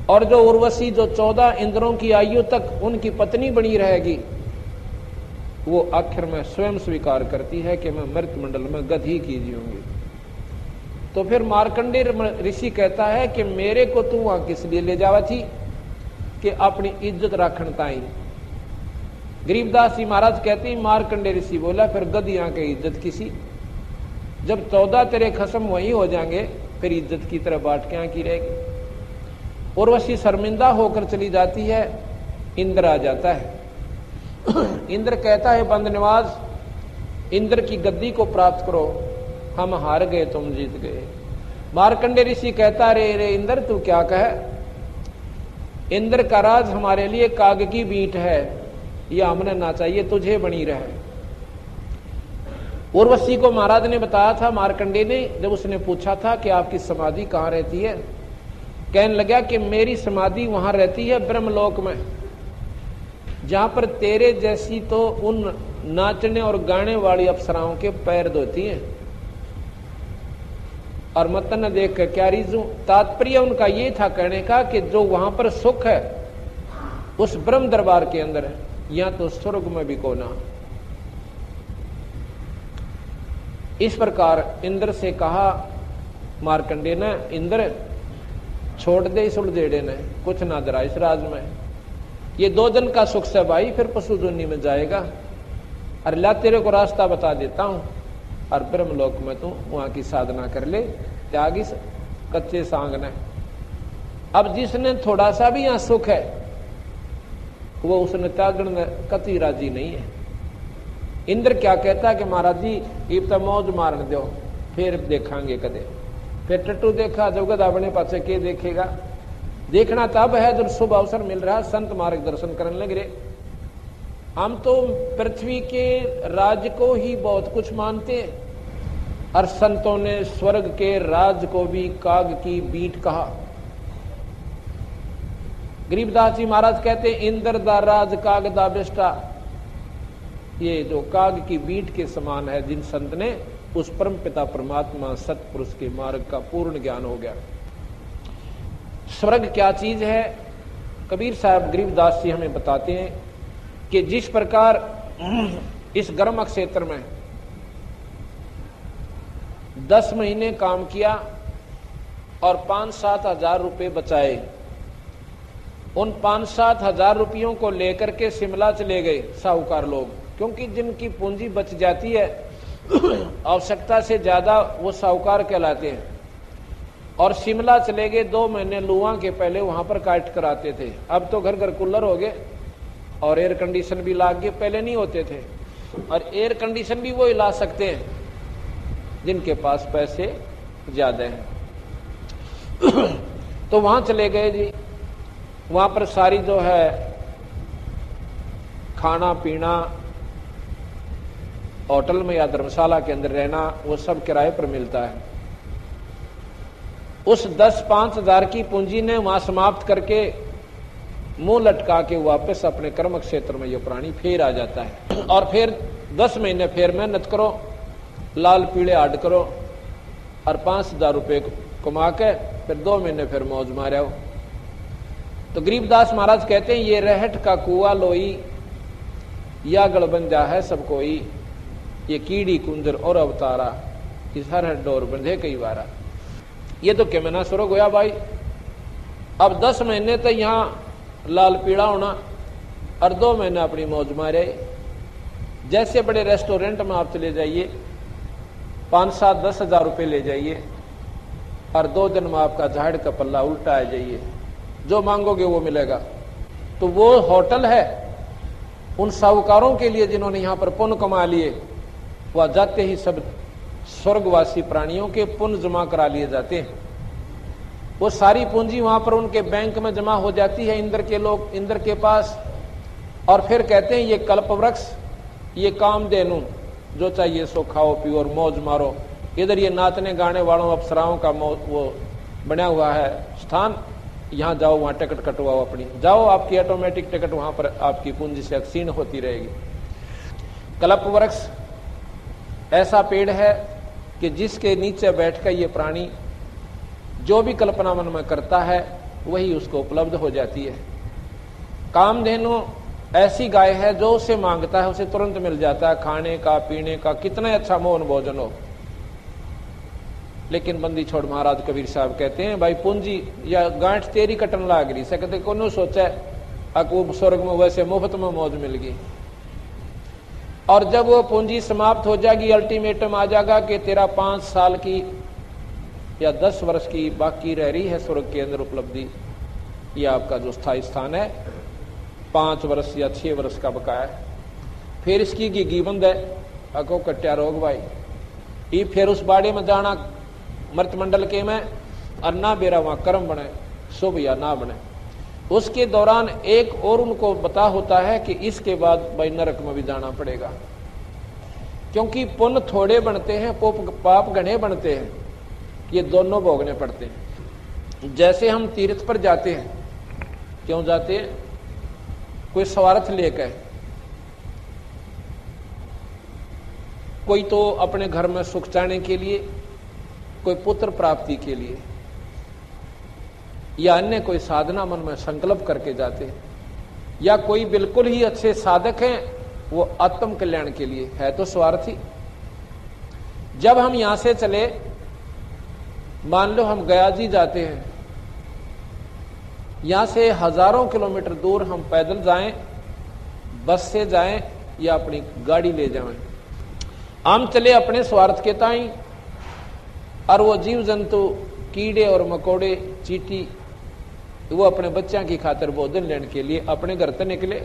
और जो उर्वशी जो 14 इंद्रों की आयु तक उनकी पत्नी बनी रहेगी, वो आखिर में स्वयं स्वीकार करती है कि मैं मृत मंडल में गधी की जीऊंगी। तो फिर मार्कंडे ऋषि कहता है कि मेरे को तू वहां किस लिए ले जावा थी कि अपनी इज्जत रखन ताई। गरीबदास जी महाराज कहते हैं मार्कंडे ऋषि बोला फिर गधियां की इज्जत किसी, जब 14 तेरे खसम वही हो जाएंगे फिर इज्जत की तरह बाट क्या की रहेगी। उर्वशी शर्मिंदा होकर चली जाती है, इंद्र आ जाता है। इंद्र कहता है बंदनवाज, इंद्र की गद्दी को प्राप्त करो, हम हार गए तुम जीत गए। मार्कंडे ऋषि कहता रे रे इंद्र तू क्या कहे, इंद्र का राज हमारे लिए काग की बीट है, यह हमने ना चाहिए, तुझे बनी रहे। उर्वशी को महाराज ने बताया था, मार्कंडे ने जब उसने पूछा था कि आपकी समाधि कहाँ रहती है, कहने लगा कि मेरी समाधि वहां रहती है ब्रह्मलोक में, जहां पर तेरे जैसी तो उन नाचने और गाने वाली अप्सराओं के पैर धोती हैं। और मतन देख कर क्या रीजू, तात्पर्य उनका ये था कहने का कि जो वहां पर सुख है उस ब्रह्म दरबार के अंदर है, या तो स्वर्ग में भी कोना। इस प्रकार इंद्र से कहा मार्कंडे ने, इंद्र छोड़ दे इस उलझेड़े ने, कुछ ना दरा इस राज में। ये 2 दिन का सुख से भाई, फिर पशु जोनी में जाएगा। अरे ला तेरे को रास्ता बता देता हूं, और ब्रह्मलोक में तू वहां की साधना कर ले, त्यागी कच्चे सांग ने। अब जिसने थोड़ा सा भी यहां सुख है वो उसने त्यागण में कति राजी नहीं है। इंद्र क्या कहता है कि महाराज जी इब तो मौज मारन दो, फिर देखांगे कदे। फिर टट्टू देखा जगत अपने पासे के देखेगा। देखना तब है जब शुभ अवसर मिल रहा है, संत मार्गदर्शन करने लग रहे। हम तो पृथ्वी के राज को ही बहुत कुछ मानते हैं, और संतों ने स्वर्ग के राज को भी काग की बीट कहा। गरीबदास जी महाराज कहते इंद्र दा राज काग दा बेष्टा, ये जो काग की बीट के समान है। जिन संत ने उस परम पिता परमात्मा सतपुरुष के मार्ग का पूर्ण ज्ञान हो गया। स्वर्ग क्या चीज है? कबीर साहब गरीबदास जी हमें बताते हैं कि जिस प्रकार इस गर्म क्षेत्र में 10 महीने काम किया और 5-7 हजार रुपए बचाए, उन 5-7 हजार रुपयों को लेकर के शिमला चले गए साहूकार लोग, क्योंकि जिनकी पूंजी बच जाती है आवश्यकता से ज्यादा वो साहूकार कहलाते हैं। और शिमला चले गए 2 महीने लुआ के पहले वहां पर काट कराते थे। अब तो घर घर कूलर हो गए और एयर कंडीशन भी लाग गए, पहले नहीं होते थे। और एयर कंडीशन भी वो ला सकते हैं जिनके पास पैसे ज्यादा हैं। तो वहां चले गए जी। वहां पर सारी जो है खाना पीना, होटल में या धर्मशाला के अंदर रहना, वो सब किराए पर मिलता है। उस 10-5 हजार की पूंजी ने वहां समाप्त करके मुंह लटका के वापस अपने कर्म क्षेत्र में ये प्राणी फिर आ जाता है। और फिर 10 महीने फिर मेहनत करो, लाल पीले हाड करो, और 5,000 रुपये कमा के फिर 2 महीने फिर मौज मारे हो। तो गरीबदास महाराज कहते हैं ये रहट का कुआ लोई, या गड़बंजा है सब कोई, ये कीड़ी कुंजर और अवतारा, इस हर डोर बंधे कई बारा। ये तो केमना स्वर्ग होया भाई। अब 10 महीने तो यहां लाल पीड़ा होना और 2 महीने अपनी मौज मारे। जैसे बड़े रेस्टोरेंट में आप चले जाइए, 5-7-10 हजार रुपये ले जाइए और 2 दिन में आपका झाड़ का पल्ला उल्टा आ जाइए, जो मांगोगे वो मिलेगा। तो वो होटल है उन साहूकारों के लिए जिन्होंने यहां पर पुण्य कमा लिए। वह जाते ही सब स्वर्गवासी प्राणियों के पुण्य जमा करा लिए जाते हैं। वो सारी पूंजी वहां पर उनके बैंक में जमा हो जाती है, इंद्र के लोग इंद्र के पास। और फिर कहते हैं ये कल्प वृक्ष, ये कामधेनु, जो चाहिए सो खाओ पियो और मौज मारो। इधर ये नाचने गाने वालों अप्सराओं का वो बना हुआ है स्थान, यहां जाओ, वहां टिकट कटवाओ अपनी, जाओ, आपकी ऑटोमेटिक टिकट वहां पर आपकी पूंजी से क्षीण होती रहेगी। कल्प वृक्ष ऐसा पेड़ है कि जिसके नीचे बैठकर ये प्राणी जो भी कल्पना मन में करता है वही उसको उपलब्ध हो जाती है। कामधेनु ऐसी गाय है जो उसे मांगता है उसे तुरंत मिल जाता है, खाने का पीने का कितना अच्छा मौन भोजन हो। लेकिन बंदी छोड़ महाराज कबीर साहब कहते हैं भाई पूंजी या गांठ तेरी कटन लाग रही से, कहते को सोचा अकूब स्वर्ग में वैसे मुफ्त में मौज मिल गई। और जब वो पूंजी समाप्त हो जाएगी, अल्टीमेटम आ जाएगा कि तेरा 5 साल की या 10 वर्ष की बाकी रह रही है स्वर्ग के अंदर उपलब्धि, यह आपका जो स्थायी स्थान है 5 वर्ष या 6 वर्ष का बकाया है। फिर इसकी गीबंद है, अको कट्या रोग भाई, ये फिर उस बाड़े में जाना मृत मंडल के में, और ना बेरा वहां कर्म बने, शुभ या ना बने। उसके दौरान एक और उनको बता होता है कि इसके बाद भाई नरक में भी जाना पड़ेगा, क्योंकि पुण्य थोड़े बनते हैं, पाप घने बनते हैं, ये दोनों भोगने पड़ते हैं। जैसे हम तीर्थ पर जाते हैं, क्यों जाते हैं? कोई स्वार्थ लेकर, कोई तो अपने घर में सुख चाहने के लिए, कोई पुत्र प्राप्ति के लिए, या अन्य कोई साधना मन में संकल्प करके जाते हैं, या कोई बिल्कुल ही अच्छे साधक हैं वो आत्म कल्याण के लिए, है तो स्वार्थी। जब हम यहां से चले, मान लो हम गया जी जाते हैं, यहां से हजारों किलोमीटर दूर हम पैदल जाएं, बस से जाएं या अपनी गाड़ी ले जाएं, हम चले अपने स्वार्थ के ताई, और वो जीव जंतु कीड़े और मकोड़े चींटी वो अपने बच्चों की खातिर भोजन लेने के लिए अपने घर से निकले,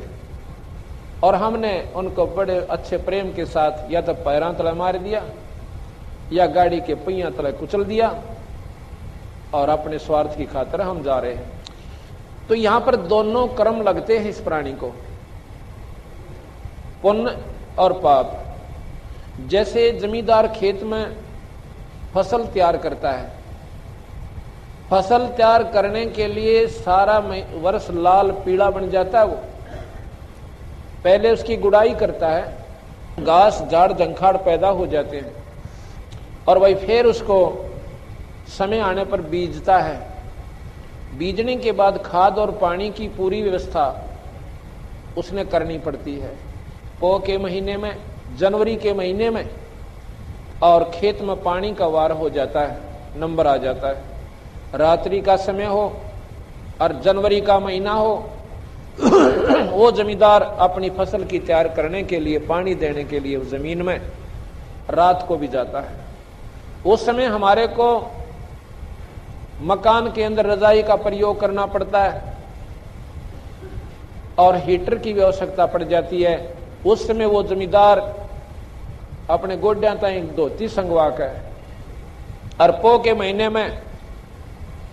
और हमने उनको बड़े अच्छे प्रेम के साथ या तो पैरां तले मार दिया या गाड़ी के पहिया तले कुचल दिया, और अपने स्वार्थ की खातिर हम जा रहे हैं। तो यहां पर दोनों कर्म लगते हैं इस प्राणी को, पुण्य और पाप। जैसे जमींदार खेत में फसल तैयार करता है, फसल तैयार करने के लिए सारा वर्ष लाल पीला बन जाता है, वो पहले उसकी गुड़ाई करता है, घास झाड़ झंखाड़ पैदा हो जाते हैं, और वही फिर उसको समय आने पर बीजता है। बीजने के बाद खाद और पानी की पूरी व्यवस्था उसने करनी पड़ती है। पौ के महीने में, जनवरी के महीने में, और खेत में पानी का वार हो जाता है, नंबर आ जाता है, रात्रि का समय हो और जनवरी का महीना हो, वो जमींदार अपनी फसल की तैयार करने के लिए, पानी देने के लिए उस जमीन में रात को भी जाता है। उस समय हमारे को मकान के अंदर रजाई का प्रयोग करना पड़ता है और हीटर की भी आवश्यकता पड़ जाती है। उस समय वो जमींदार अपने गोड्या ताई धोती संगवा कर, और पो के महीने में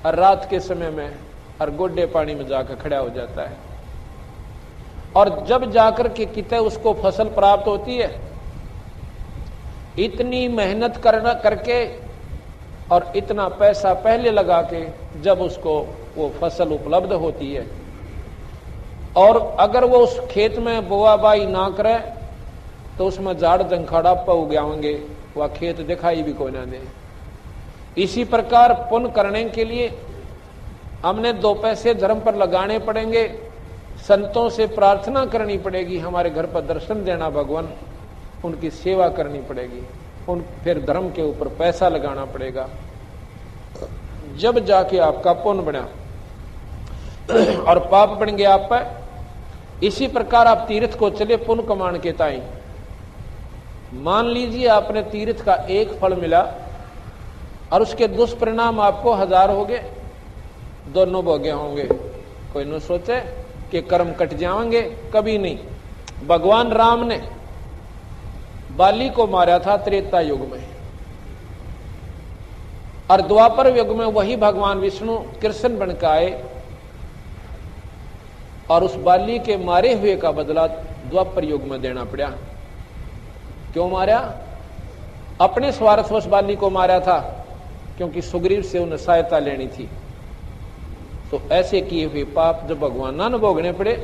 और रात के समय में और गोड्डे पानी में जाकर खड़ा हो जाता है, और जब जाकर के कितने उसको फसल प्राप्त होती है, इतनी मेहनत करके और इतना पैसा पहले लगा के जब उसको वो फसल उपलब्ध होती है, और अगर वो उस खेत में बोआबाई ना करे तो उसमें झाड़ जंखाड़ा उग जाएंगे, वह खेत दिखाई भी कोई ना दे। इसी प्रकार पुण्य करने के लिए हमने 2 पैसे धर्म पर लगाने पड़ेंगे, संतों से प्रार्थना करनी पड़ेगी, हमारे घर पर दर्शन देना भगवान, उनकी सेवा करनी पड़ेगी, फिर धर्म के ऊपर पैसा लगाना पड़ेगा, जब जाके आपका पुण्य बना और पाप बन गया आप पर। इसी प्रकार आप तीर्थ को चले पुण्य कमाने के ताई। मान लीजिए आपने तीर्थ का एक फल मिला और उसके दुष्परिणाम आपको 1000 हो गए, दोनों भोगे होंगे। कोई न सोचे कि कर्म कट जाएंगे, कभी नहीं। भगवान राम ने बाली को मारा था त्रेता युग में, और द्वापर युग में वही भगवान विष्णु कृष्ण बनकर आए, और उस बाली के मारे हुए का बदला द्वापर युग में देना पड़ा। क्यों मारा? अपने स्वार्थवश बाली को मारा था, क्योंकि सुग्रीव से उन्हें सहायता लेनी थी। तो ऐसे किए हुए पाप जब भगवान ना न भोगने पड़े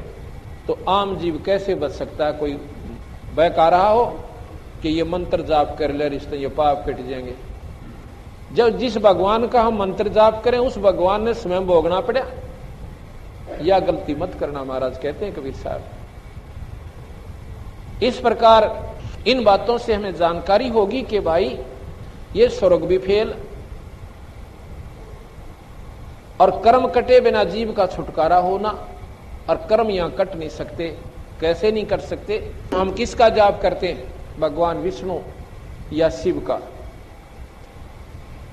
तो आम जीव कैसे बच सकता है? कोई बहका रहा हो कि ये मंत्र जाप कर ले, रिश्ते ये पाप कट जाएंगे। जब जिस भगवान का हम मंत्र जाप करें उस भगवान ने स्वयं भोगना पड़ा, या गलती मत करना महाराज कहते हैं कबीर साहब। इस प्रकार इन बातों से हमें जानकारी होगी कि भाई ये स्वर्ग भी फेल, और कर्म कटे बिना जीव का छुटकारा होना, और कर्म यहां कट नहीं सकते। कैसे नहीं कर सकते? हम किसका जाप करते हैं? भगवान विष्णु या शिव का।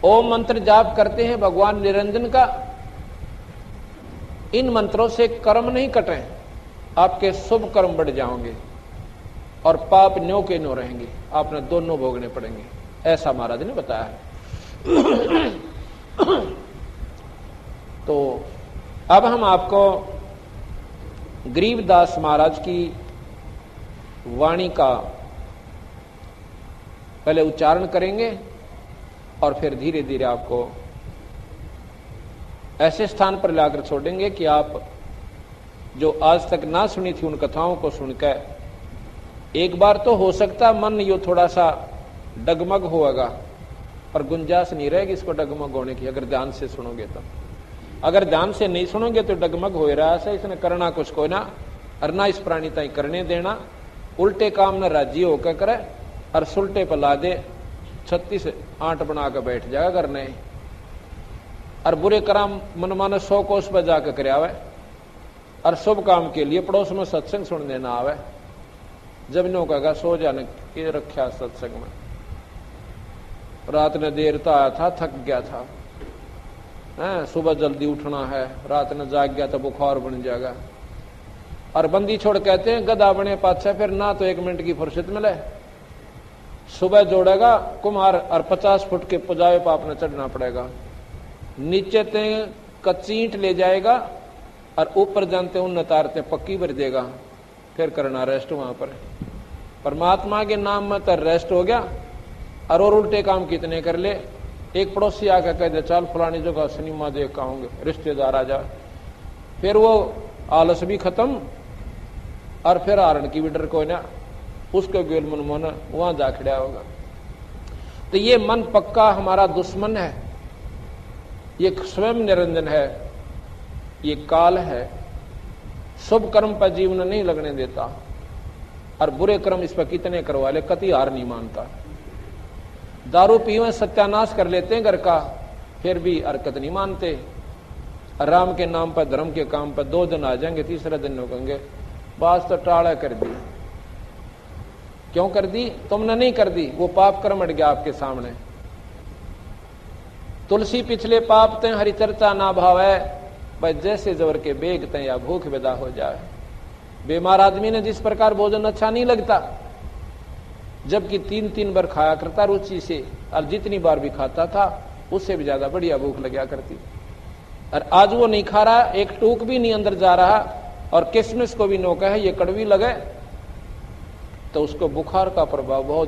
ओम मंत्र जाप करते हैं भगवान निरंजन का। इन मंत्रों से कर्म नहीं कटे, आपके शुभ कर्म बढ़ जाओगे और पाप न्यो के न्यो रहेंगे, आपने दोनों भोगने पड़ेंगे, ऐसा महाराज ने बताया है। तो अब हम आपको गरीबदास महाराज की वाणी का पहले उच्चारण करेंगे और फिर धीरे धीरे आपको ऐसे स्थान पर लाकर छोड़ेंगे कि आप जो आज तक ना सुनी थी उन कथाओं को सुनकर एक बार तो हो सकता मन यो थोड़ा सा डगमग होगा, पर गुंजाइश नहीं रहेगी इसको डगमग होने की अगर ध्यान से सुनोगे तो। अगर ध्यान से नहीं सुनोगे तो डगमग हो रहा है, इसने करना कुछ को ना, और ना इस प्राणी ताई करने देना, उल्टे काम न राजी होकर करे और सुलटे पर ला दे, 36 8 बना कर बैठ जाएगा करने। और बुरे कर्म मनमाने 100 कोस पर जाकर कर आवे और शुभ काम के लिए पड़ोस में सत्संग सुनने ना आवे। जब नो कहेगा सो जाने के रखा सत्संग में, रात ने देर तो आया था, थक गया था, सुबह जल्दी उठना है, रात ने जाग गया तो बुखार बन जाएगा। और बंदी छोड़ कहते हैं गधा बने पाछा, फिर ना तो 1 मिनट की फुर्सत मिले। सुबह जोड़ेगा कुम्हार और 50 फुट के पुजावे पर आपने चढ़ना पड़ेगा। नीचे ते कचींट ले जाएगा और ऊपर जानते उन तारते पक्की भर देगा, फिर करना रेस्ट वहां पर। परमात्मा के नाम में तो रेस्ट हो गया और उल्टे काम कितने कर ले। एक पड़ोसी आकर कह दे चल फलानी जगह सिनेमा देख के आऊंगे, रिश्तेदार आ जा, फिर वो आलस भी खत्म और फिर आरण की भी डर को ना, उसके गेल मन मन वहां जा खड़ा होगा। तो ये मन पक्का हमारा दुश्मन है, ये स्वयं निरंजन है, ये काल है, शुभ कर्म पर जीवन नहीं लगने देता और बुरे कर्म इस पर कितने करवा ले कति हार नहीं मानता। दारू पीवे सत्यानाश कर लेते हैं घर का, फिर भी हरकत नहीं मानते। राम के नाम पर धर्म के काम पर 2 दिन आ जाएंगे, तीसरे दिन कहेंगे बात तो टाड़ा कर दी। क्यों कर दी? तुमने नहीं कर दी, वो पाप कर्म अट गया आपके सामने। तुलसी पिछले पाप ते हरि चर्चा ना भावे, भाई जैसे जवर के बेगते या भूख विदा हो जाए। बीमार आदमी ने जिस प्रकार भोजन अच्छा नहीं लगता, जबकि 3-3 बार खाया करता रुचि से, और जितनी बार भी खाता था उससे भी ज्यादा बढ़िया भूख लगा करती। और आज वो नहीं खा रहा, एक टूक भी नहीं अंदर जा रहा, और किशमिश को भी नौका है ये कड़वी लगे, तो उसको बुखार का प्रभाव बहुत